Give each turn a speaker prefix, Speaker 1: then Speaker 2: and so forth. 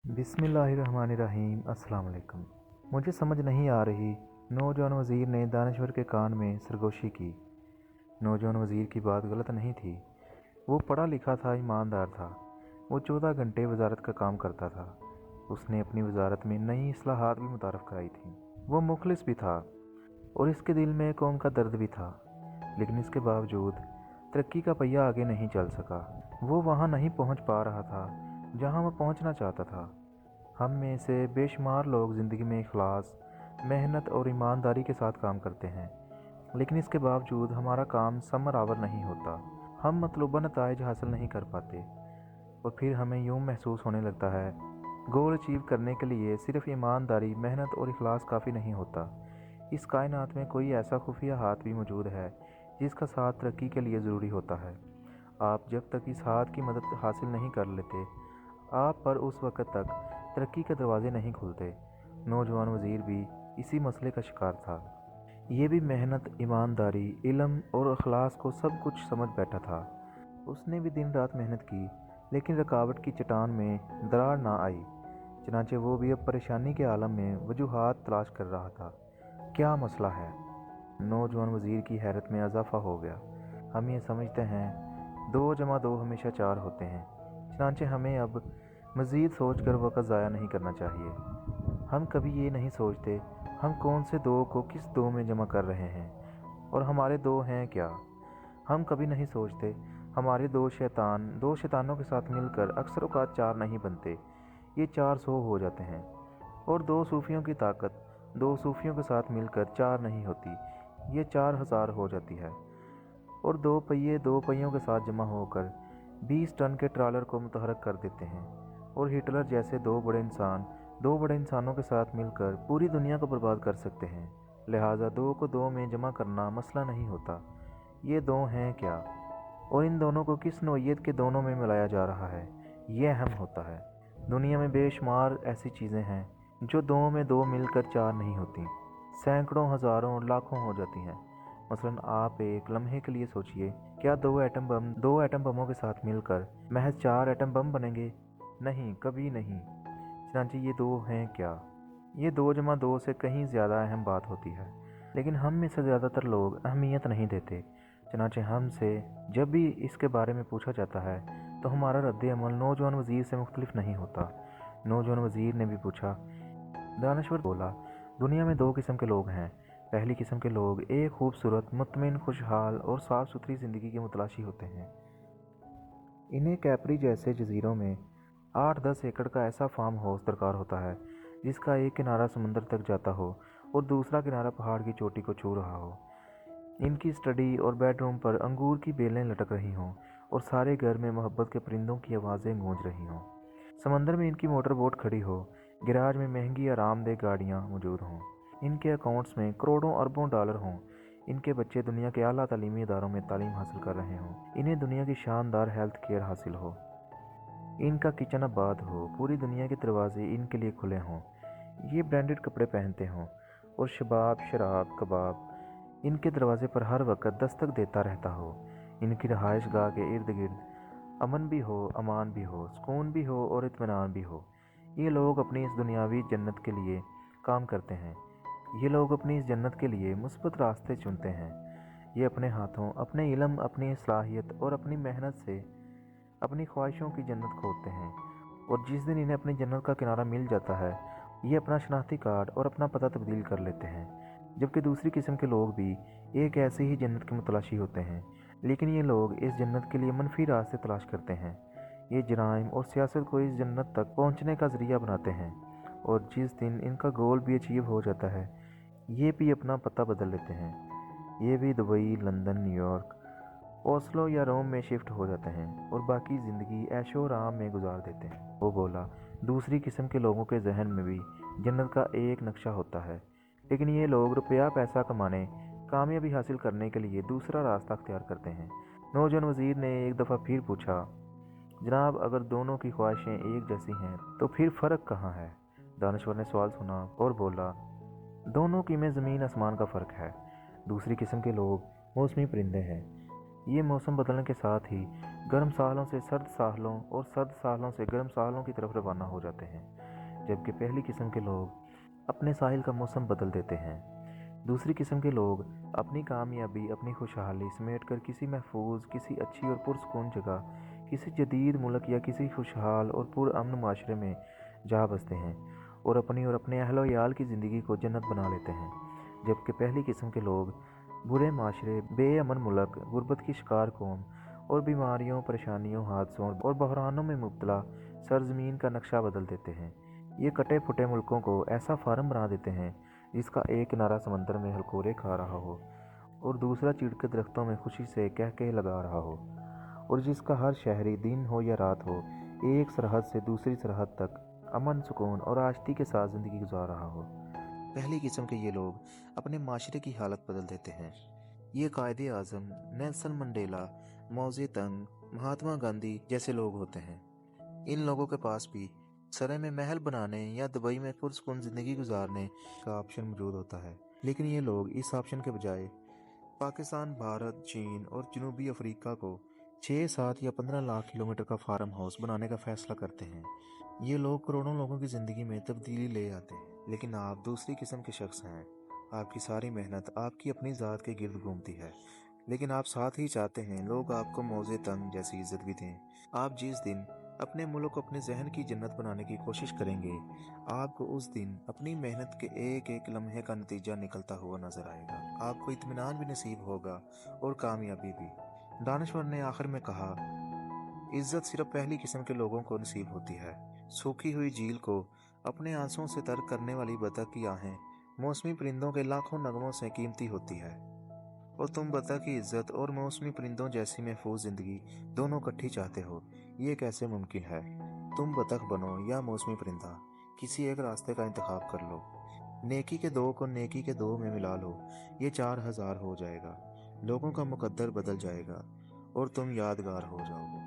Speaker 1: बिस्मिल्लाहिर्रहमानिर्रहीम। अस्सलाम वालेकुम। मुझे समझ नहीं आ रही। नौजवान वज़ीर ने दानश्वर के कान में सरगोशी की। नौजवान वज़ीर की बात गलत नहीं थी। वो पढ़ा लिखा था, ईमानदार था। वो 14 घंटे वजारत का काम करता था। उसने अपनी वजारत में नई इस्लाहात भी मुतारफ़ कराई थी। वो मुखलिस भी था और इसके दिल में कौम का दर्द भी था। लेकिन इसके बावजूद तरक्की का पहिया आगे नहीं चल सका। वो वहाँ नहीं पहुँच पा रहा था जहाँ वो पहुँचना चाहता था। हम में से बेशुमार लोग ज़िंदगी में इखलास, मेहनत और ईमानदारी के साथ काम करते हैं, लेकिन इसके बावजूद हमारा काम समर आवर नहीं होता। हम मतलूबा नताइज हासिल नहीं कर पाते और फिर हमें यूँ महसूस होने लगता है गोल अचीव करने के लिए सिर्फ ईमानदारी, मेहनत और इखलास काफ़ी नहीं होता। इस कायनात में कोई ऐसा खुफिया हाथ भी मौजूद है जिसका साथ तरक्की के लिए ज़रूरी होता है। आप जब तक इस हाथ की मदद हासिल नहीं कर लेते, आप पर उस वक़्त तक तरक्की के दरवाजे नहीं खुलते। नौजवान वज़ीर भी इसी मसले का शिकार था। ये भी मेहनत, ईमानदारी, इल्म और अखलास को सब कुछ समझ बैठा था। उसने भी दिन रात मेहनत की, लेकिन रुकावट की चट्टान में दरार ना आई। चनाचे वो भी अब परेशानी के आलम में वजूहात तलाश कर रहा था। क्या मसला है? नौजवान वज़ीर की हैरत में इजाफा हो गया। हम ये समझते हैं 2 जमा 2 हमेशा 4 होते हैं। चनाचे हमें अब मज़ीद सोच कर वक़्त ज़ाया नहीं करना चाहिए। हम कभी ये नहीं सोचते हम कौन से 2 को किस 2 में जमा कर रहे हैं और हमारे 2 हैं क्या। हम कभी नहीं सोचते हमारे 2 शैतानों के साथ मिलकर अक्सर औक़ात 4 नहीं बनते, ये 400 हो जाते हैं। और 2 सूफ़ियों की ताकत 2 सूफ़ियों के साथ मिलकर 4 नहीं होती, ये 4000 हो जाती है। और 2 पहिए 2 पहियों के साथ जमा होकर 20 टन के ट्रालर को मुतहरक कर देते हैं। और हिटलर जैसे 2 बड़े इंसानों के साथ मिलकर पूरी दुनिया को बर्बाद कर सकते हैं। लिहाजा 2 को 2 में जमा करना मसला नहीं होता। ये 2 हैं क्या और इन दोनों को किस नौइयत के दोनों में मिलाया जा रहा है, ये अहम होता है। दुनिया में बेशुमार ऐसी चीज़ें हैं जो 2 में 2 मिलकर 4 नहीं होती, सैकड़ों, हज़ारों, लाखों हो जाती हैं। मसलन आप एक लम्हे के लिए सोचिए, क्या 2 एटम बमों के साथ मिलकर महज 4 एटम बम बनेंगे? नहीं, कभी नहीं। चनांचे ये 2 हैं क्या? ये 2 जमा 2 से कहीं ज़्यादा अहम बात होती है, लेकिन हम में से ज़्यादातर लोग अहमियत नहीं देते। चनांचे हमसे जब भी इसके बारे में पूछा जाता है तो हमारा रद्द-ए-अमल नौजवान वज़ीर से मुख्तलिफ नहीं होता। नौजवान वज़ीर ने भी पूछा। दानश्वर बोला, दुनिया में 2 किस्म के लोग हैं। पहली किस्म के लोग एक खूबसूरत, मुतमिन, खुशहाल और साफ़ सुथरी ज़िंदगी के मुतलाशी होते हैं। इन्हें कैपरी जैसे जजीरों में 8-10 एकड़ का ऐसा फार्म हाउस दरकार होता है जिसका एक किनारा समंदर तक जाता हो और दूसरा किनारा पहाड़ की चोटी को छू रहा हो। इनकी स्टडी और बेडरूम पर अंगूर की बेलें लटक रही हों और सारे घर में मोहब्बत के परिंदों की आवाज़ें गूंज रही हों। समंदर में इनकी मोटर बोट खड़ी हो, गैराज में महंगी आरामदेह गाड़ियाँ मौजूद हों, इनके अकाउंट्स में करोड़ों अरबों डॉलर हों, इनके बच्चे दुनिया के आला तालीमी इदारों में तालीम हासिल कर रहे हों, इन्हें दुनिया की शानदार हेल्थ केयर हासिल हो, इनका किचन आबाद हो, पूरी दुनिया के दरवाजे इनके लिए खुले हों, ये ब्रांडेड कपड़े पहनते हों और शबाब, शराब, कबाब इनके दरवाजे पर हर वक्त दस्तक देता रहता हो। इनकी रहाइश गाह के इर्द गिर्द अमन भी हो, अमान भी हो, सुकून भी हो और इत्मीनान भी हो। ये लोग अपनी इस दुनियावी जन्नत के लिए काम करते हैं। ये लोग अपनी इस जन्नत के लिए मुस्बत रास्ते चुनते हैं। ये अपने हाथों, अपने इल्म, अपनी सलाहियत और अपनी मेहनत से अपनी ख्वाहिशों की जन्नत खोदते हैं। और जिस दिन इन्हें अपनी जन्नत का किनारा मिल जाता है, ये अपना शनाख्ती कार्ड और अपना पता तब्दील कर लेते हैं। जबकि दूसरी किस्म के लोग भी एक ऐसी ही जन्नत की मुतलाशी होते हैं, लेकिन ये लोग इस जन्नत के लिए मनफी रास्ते तलाश करते हैं। ये जराइम और सियासत को इस जन्नत तक पहुंचने का ज़रिया बनाते हैं और जिस दिन इनका गोल भी अचीव हो जाता है, ये भी अपना पता बदल लेते हैं। ये भी दुबई, लंदन, न्यूयॉर्क, ओस्लो या रोम में शिफ्ट हो जाते हैं और बाकी ज़िंदगी ऐशो आराम में गुजार देते हैं। वो बोला, दूसरी किस्म के लोगों के जहन में भी जन्नत का एक नक्शा होता है, लेकिन ये लोग रुपया पैसा कमाने, कामयाबी हासिल करने के लिए दूसरा रास्ता अख्तियार करते हैं। नौजवान वज़ीर ने एक दफ़ा फिर पूछा, जनाब, अगर दोनों की ख्वाहिशें एक जैसी हैं तो फिर फ़र्क कहाँ है? दानश्वर ने सवाल सुना और बोला, दोनों की में ज़मीन आसमान का फ़र्क है। दूसरी किस्म के लोग मौसमी परिंदे हैं। ये मौसम बदलने के साथ ही गर्म सालों से सर्द सालों और सर्द सालों से गर्म सालों की तरफ रवाना हो जाते हैं, जबकि पहली किस्म के लोग अपने साहिल का मौसम बदल देते हैं। दूसरी किस्म के लोग अपनी कामयाबी, अपनी खुशहाली समेटकर किसी महफूज, किसी अच्छी और पुरसकून जगह, किसी जदीद मुल्क या किसी खुशहाल और पुरअमन माशरे में जा बसते हैं और अपनी और अपने अहल व याल की ज़िंदगी को जन्नत बना लेते हैं। जबकि पहली किस्म के लोग बुरे माशरे, बेअमन मुल्क, गुर्बत की शिकार कौम और बीमारियों, परेशानियों, हादसों और बहरानों में मुब्तला सरजमीन का नक्शा बदल देते हैं। ये कटे फुटे मुल्कों को ऐसा फार्म बना देते हैं जिसका एक किनारा समंदर में हलकोरे खा रहा हो और दूसरा चिढ़ के दरख्तों में खुशी से कह कह लगा रहा हो, और जिसका हर शहरी दिन हो या रात हो एक सरहद से दूसरी सरहद तक अमन, सुकून और आश्ती के साथ ज़िंदगी गुजार रहा हो। पहली किस्म के ये लोग अपने माशरे की हालत बदल देते हैं। ये कायदे आज़म, नेल्सन मंडेला, मौजे तंग, महात्मा गांधी जैसे लोग होते हैं। इन लोगों के पास भी सरे में महल बनाने या दुबई में पुरसकून ज़िंदगी गुजारने का ऑप्शन मौजूद होता है, लेकिन ये लोग इस ऑप्शन के बजाय पाकिस्तान, भारत, चीन और जनूबी अफ्रीका को 6, 7 या 15 लाख किलोमीटर का फार्म हाउस बनाने का फैसला करते हैं। ये लोग करोड़ों लोगों की ज़िंदगी में तब्दीली ले आते हैं, लेकिन आप दूसरी किस्म के शख्स हैं। आपकी सारी मेहनत आपकी अपनी ज़ात के गिर्द घूमती है, लेकिन आप साथ ही चाहते हैं लोग आपको मौजे तंग जैसी इज्जत भी दें। आप जिस दिन अपने मुल्क को अपने जहन की जन्नत बनाने की कोशिश करेंगे, आपको उस दिन अपनी मेहनत के एक एक लम्हे का नतीजा निकलता हुआ नजर आएगा। आपको इत्मीनान भी नसीब होगा और कामयाबी भी। दानश्वर ने आखिर में कहा, इज्जत सिर्फ पहली किस्म के लोगों को नसीब होती है। सूखी हुई झील को अपने आंसुओं से तर्क करने वाली बतख की आहें मौसमी परिंदों के लाखों नगमों से कीमती होती है, और तुम बतख की इज्जत और मौसमी परिंदों जैसी महफूज ज़िंदगी दोनों इकट्ठी चाहते हो। ये कैसे मुमकिन है? तुम बतख बनो या मौसमी परिंदा, किसी एक रास्ते का इंतखाब कर लो। नेकी के दो को नेकी के दो में मिला लो, ये 4000 हो जाएगा। लोगों का मुकद्दर बदल जाएगा और तुम यादगार हो जाओगे।